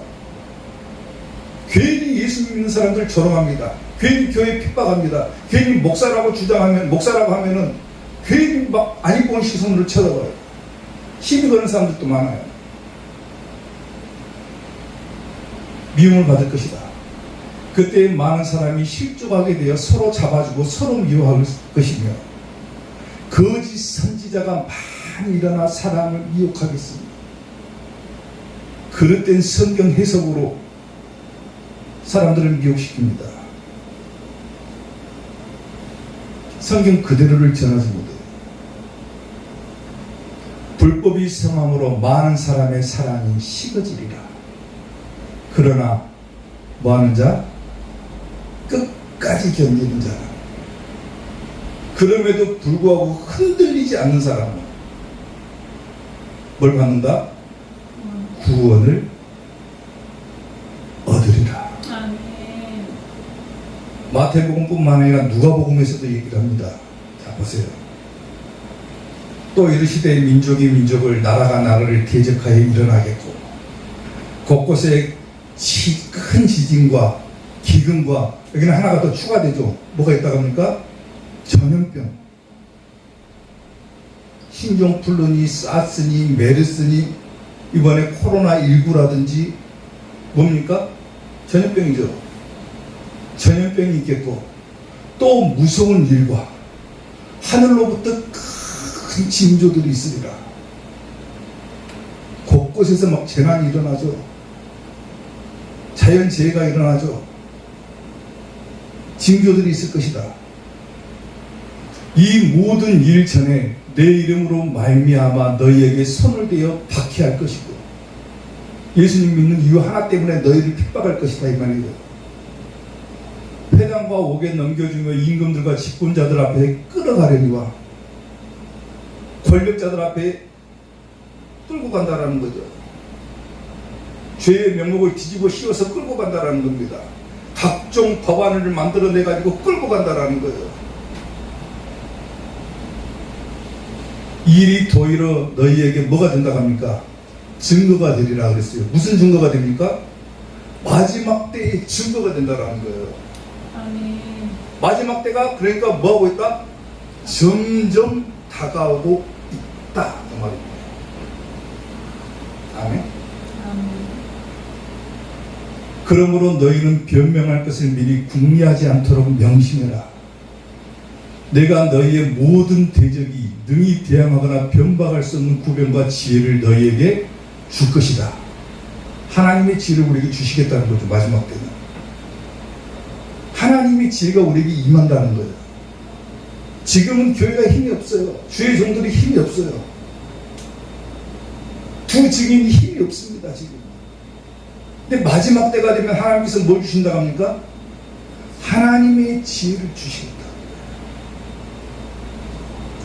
괜히 예수 믿는 사람들 조롱합니다. 괜히 교회 핍박합니다. 괜히 목사라고 주장하면, 목사라고 하면은 괜히 막 안 입고 온 시선으로 쳐다봐요. 시비 거는 사람들도 많아요. 미움을 받을 것이다. 그때 많은 사람이 실족하게 되어 서로 잡아주고 서로 미워할 것이며 거짓 선지자가 많이 일어나 사람을 미혹하겠습니다. 그릇된 성경 해석으로 사람들을 미혹시킵니다. 성경 그대로를 전하지 못해요. 불법이 성함으로 많은 사람의 사랑이 식어지리라. 그러나 뭐하는 자? 끝까지 견디는 자라. 그럼에도 불구하고 흔들리지 않는 사람은 뭘 받는다? 구원을 얻으리라. 아멘. 마태복음뿐만 아니라 누가복음에서도 얘기를 합니다. 자 보세요. 또 이르시되 민족이 민족을, 나라가 나라를 대적하여 일어나겠고 곳곳에 큰 지진과 기근과, 여기는 하나가 더 추가되죠. 뭐가 있다고 합니까? 전염병, 신종플루니, 사스니, 메르스니, 이번에 코로나19라든지 뭡니까? 전염병이죠. 전염병이 있겠고, 또 무서운 일과 하늘로부터 큰 징조들이 있으리라. 곳곳에서 막 재난이 일어나죠. 자연재해가 일어나죠. 징조들이 있을 것이다. 이 모든 일 전에 내 이름으로 말미암아 너희에게 손을 대어 박해할 것이고 예수님 믿는 이유 하나 때문에 너희를 핍박할 것이다, 이 말이에요. 회당과 옥에 넘겨주며 임금들과 집권자들 앞에 끌어가려니와 권력자들 앞에 끌고 간다라는 거죠. 죄의 명목을 뒤집어 씌워서 끌고 간다라는 겁니다. 각종 법안을 만들어내 가지고 끌고 간다라는 거예요. 일이 도리어 너희에게 뭐가 된다고 합니까? 증거가 되리라 그랬어요. 무슨 증거가 됩니까? 마지막 때의 증거가 된다라는 거예요. 아멘. 마지막 때가 그러니까 뭐하고 있다? 점점 다가오고 있다, 그 말입니다. 아멘. 아멘. 그러므로 너희는 변명할 것을 미리 궁리하지 않도록 명심해라. 내가 너희의 모든 대적이 능히 대항하거나 변박할 수 없는 구변과 지혜를 너희에게 줄 것이다. 하나님의 지혜를 우리에게 주시겠다는 거죠. 마지막 때는 하나님의 지혜가 우리에게 임한다는 거예요. 지금은 교회가 힘이 없어요. 주의 종들이 힘이 없어요. 두 증인이 힘이 없습니다. 지금. 근데 마지막 때가 되면 하나님께서 뭘 주신다고 합니까? 하나님의 지혜를 주시겠다.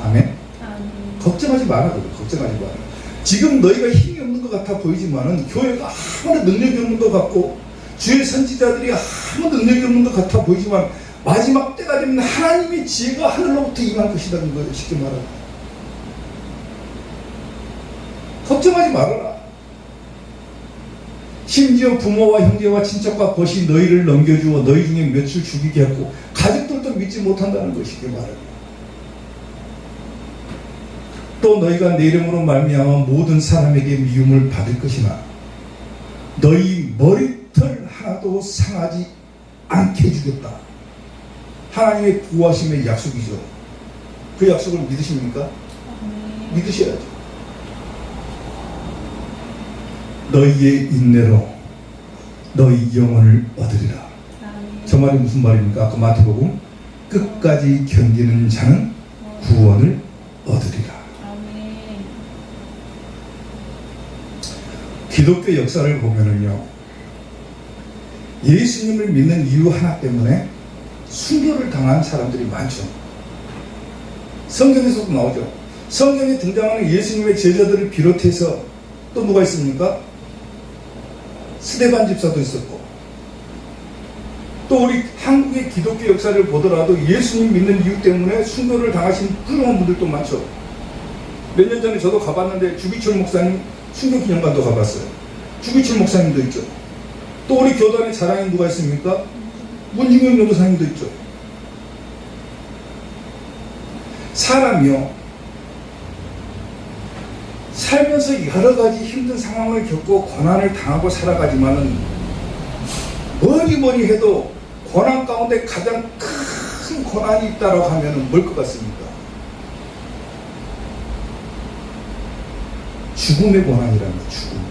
아멘. 아멘. 걱정하지 마라. 걱정하지 마라. 지금 너희가 힘이 없는 것 같아 보이지만은 교회가 아무런 능력이 없는 것 같고 주의 선지자들이 아무 능력이 없는 것 같아 보이지만 마지막 때가 되면 하나님의 지혜가 하늘로부터 임할 것이라는 거예요. 쉽게 말하면. 걱정하지 말아라. 심지어 부모와 형제와 친척과 벗이 너희를 넘겨주어 너희 중에 몇을 죽이게 하고 가족들도 믿지 못한다는 것이 쉽게 말하면. 또 너희가 내 이름으로 말미암아 모든 사람에게 미움을 받을 것이나 너희 머리털 하나도 상하지 않게 해주겠다. 하나님의 구하심의 약속이죠. 그 약속을 믿으십니까? 아멘. 믿으셔야죠. 너희의 인내로 너희 영혼을 얻으리라. 아멘. 저 말이 무슨 말입니까? 아까 마태복음 끝까지 견디는 자는 구원을 얻으리라. 아멘. 기독교 역사를 보면은요, 예수님을 믿는 이유 하나 때문에 순교를 당한 사람들이 많죠. 성경에서도 나오죠. 성경에 등장하는 예수님의 제자들을 비롯해서 또 누가 있습니까? 스데반 집사도 있었고, 또 우리 한국의 기독교 역사를 보더라도 예수님 믿는 이유 때문에 순교를 당하신 훌륭한 분들도 많죠. 몇 년 전에 저도 가봤는데 주기철 목사님 순교기념관도 가봤어요. 주기철 목사님도 있죠. 또 우리 교단의 자랑인 누가 있습니까? 문중현 전도사님도 있죠. 사람이요, 살면서 여러 가지 힘든 상황을 겪고 고난을 당하고 살아가지만은 뭐니 해도 고난 가운데 가장 큰 고난이 있다라고 하면은 뭘 것 같습니까? 죽음의 고난이랍니다. 죽음.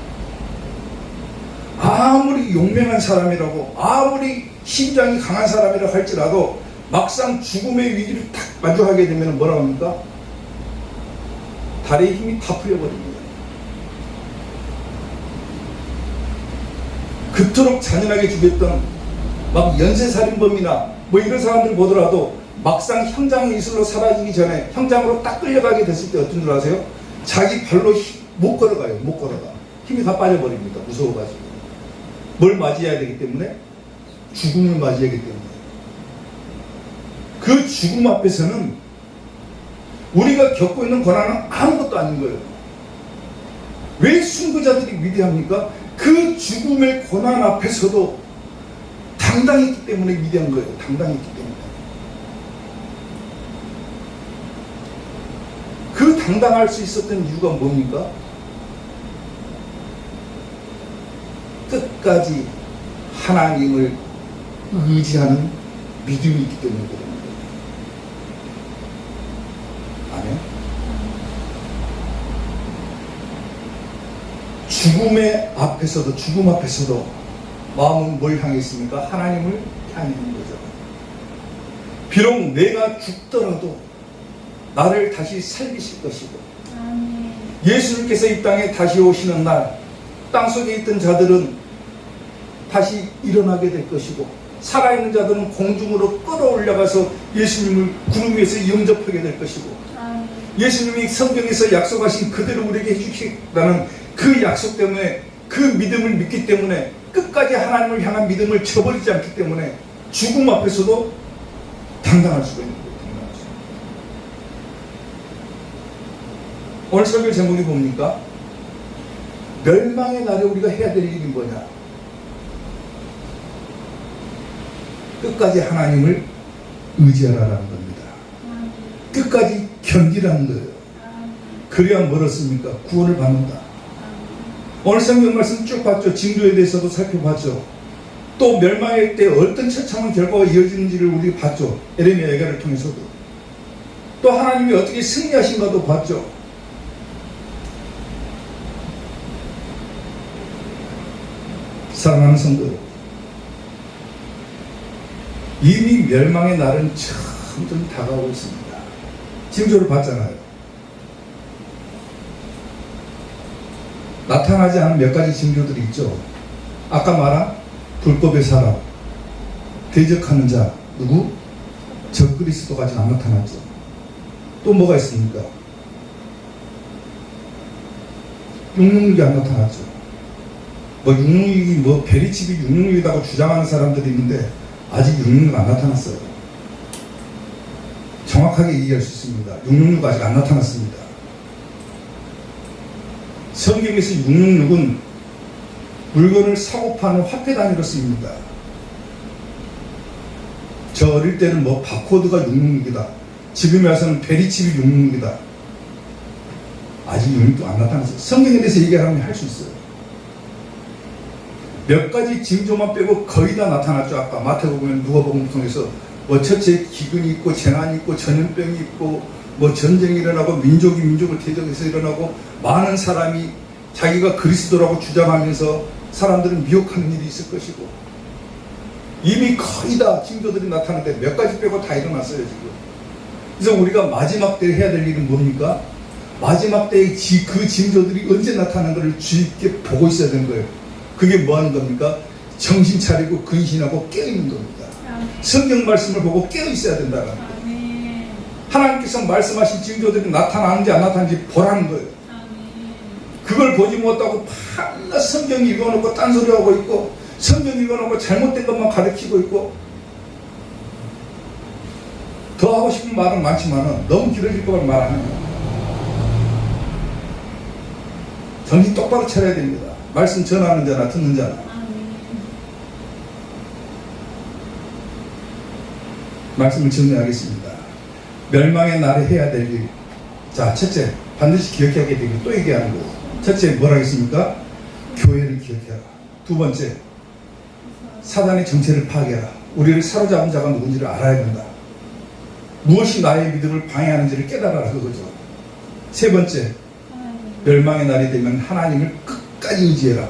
아무리 용맹한 사람이라고, 아무리 심장이 강한 사람이라고 할지라도 막상 죽음의 위기를 탁 마주하게 되면 뭐라고 합니까? 다리의 힘이 다 풀려버립니다. 그토록 잔인하게 죽였던 막 연쇄살인범이나 뭐 이런 사람들 보더라도 막상 현장의 이슬로 사라지기 전에 현장으로 딱 끌려가게 됐을 때 어떤 줄 아세요? 자기 발로 못 걸어가요. 못 걸어가. 힘이 다 빠져버립니다. 무서워가지고. 뭘 맞이해야 되기 때문에? 죽음을 맞이하기 때문에. 그 죽음 앞에서는 우리가 겪고 있는 고난은 아무것도 아닌 거예요. 왜 순교자들이 위대합니까? 그 죽음의 고난 앞에서도 당당했기 때문에 위대한 거예요. 당당했기 때문에. 그 당당할 수 있었던 이유가 뭡니까? 끝까지 하나님을 의지하는 믿음이 있기 때문에 그런 거예요. 아멘. 죽음의 앞에서도, 죽음 앞에서도 마음은 뭘 향해 있습니까? 하나님을 향해 있는 거죠. 비록 내가 죽더라도 나를 다시 살리실 것이고, 아멘. 예수님께서 이 땅에 다시 오시는 날 땅속에 있던 자들은 다시 일어나게 될 것이고, 살아있는 자들은 공중으로 끌어올려가서 예수님을 구름 위에서 영접하게 될 것이고, 아멘. 예수님이 성경에서 약속하신 그대로 우리에게 해주시다는 그 약속 때문에, 그 믿음을 믿기 때문에, 끝까지 하나님을 향한 믿음을 저버리지 않기 때문에 죽음 앞에서도 당당할 수가 있는 거예요. 당당할 수. 오늘 설교 제목이 뭡니까? 멸망의 날에 우리가 해야 될 일이 뭐냐? 끝까지 하나님을 의지하라는 겁니다. 아멘. 끝까지 견디라는 거예요. 아멘. 그래야 멀었습니까? 구원을 받는다. 아멘. 오늘 성경 말씀 쭉 봤죠. 징조에 대해서도 살펴봤죠. 또 멸망의 때 어떤 처참한 결과가 이어지는지를 우리 봤죠. 에레미야 예가를 통해서도. 또 하나님이 어떻게 승리하신가도 봤죠. 사랑하는 성도 여러분, 이미 멸망의 날은 점점 다가오고 있습니다. 징조를 봤잖아요. 나타나지 않은 몇 가지 징조들이 있죠. 아까 말한 불법의 사람, 대적하는 자, 누구? 적그리스도가 아직 안 나타났죠. 또 뭐가 있습니까? 육능력이 안 나타났죠. 뭐 육능력이 뭐 베리칩이 육능력이라고 주장하는 사람들이 있는데 아직 육능력 안 나타났어요. 정확하게 얘기할 수 있습니다. 육능력 아직 안 나타났습니다. 성경에서 육능력은 물건을 사고 파는 화폐 단위로 쓰입니다. 저 어릴 때는 뭐 바코드가 육능력이다. 지금에 와서는 베리칩이 육능력이다. 아직 영이 안 나타났어요. 성경에 대해서 얘기하면 할 수 있어요. 몇 가지 징조만 빼고 거의 다 나타났죠. 아까 마태복음, 누가복음 통해서 뭐 첫째 기근이 있고 재난이 있고 전염병이 있고 뭐 전쟁이 일어나고 민족이 민족을 대적해서 일어나고 많은 사람이 자기가 그리스도라고 주장하면서 사람들은 미혹하는 일이 있을 것이고 이미 거의 다 징조들이 나타났는데 몇 가지 빼고 다 일어났어요 지금. 그래서 우리가 마지막 때 해야 될 일은 뭡니까? 마지막 때의 그 징조들이 언제 나타나는 것을 주의 깊게 보고 있어야 되는 거예요. 그게 뭐 하는 겁니까? 정신 차리고 근신하고 깨어있는 겁니다. 아멘. 성경 말씀을 보고 깨어있어야 된다. 아멘. 하나님께서 말씀하신 징조들이 나타나는지 안 나타나는지 보라는 거예요. 아멘. 그걸 보지 못하고 밤낮 성경 읽어놓고 딴소리하고 있고 성경 읽어놓고 잘못된 것만 가르치고 있고 더 하고 싶은 말은 많지만 너무 길어질 거면 말 안 해요. 정신 똑바로 차려야 됩니다. 말씀 전하는 자나 듣는 자나. 아멘. 말씀을 정리하겠습니다. 멸망의 날에 해야 될 일. 자, 첫째, 반드시 기억해야 될 일. 또 얘기하는 거예요. 첫째, 뭘 하겠습니까? 교회를 기억해라. 두 번째, 사단의 정체를 파악해라. 우리를 사로잡은 자가 누군지를 알아야 된다. 무엇이 나의 믿음을 방해하는지를 깨달아라. 그거죠. 세 번째, 멸망의 날이 되면 하나님을 끝까지 의지해라.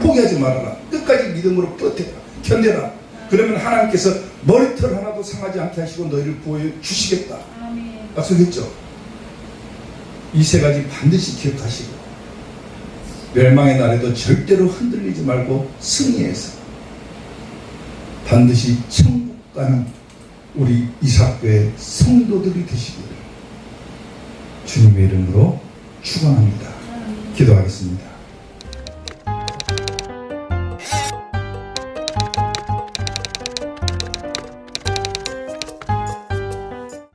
포기하지 말아라. 끝까지 믿음으로 버텨라. 견뎌라. 그러면 하나님께서 머리털 하나도 상하지 않게 하시고 너희를 보여주시겠다. 아멘. 약속했죠. 이 세 가지 반드시 기억하시고 멸망의 날에도 절대로 흔들리지 말고 승리해서 반드시 천국 가는 우리 이삭교회 성도들이 되시기를 주님의 이름으로 축원합니다. 기도하겠습니다.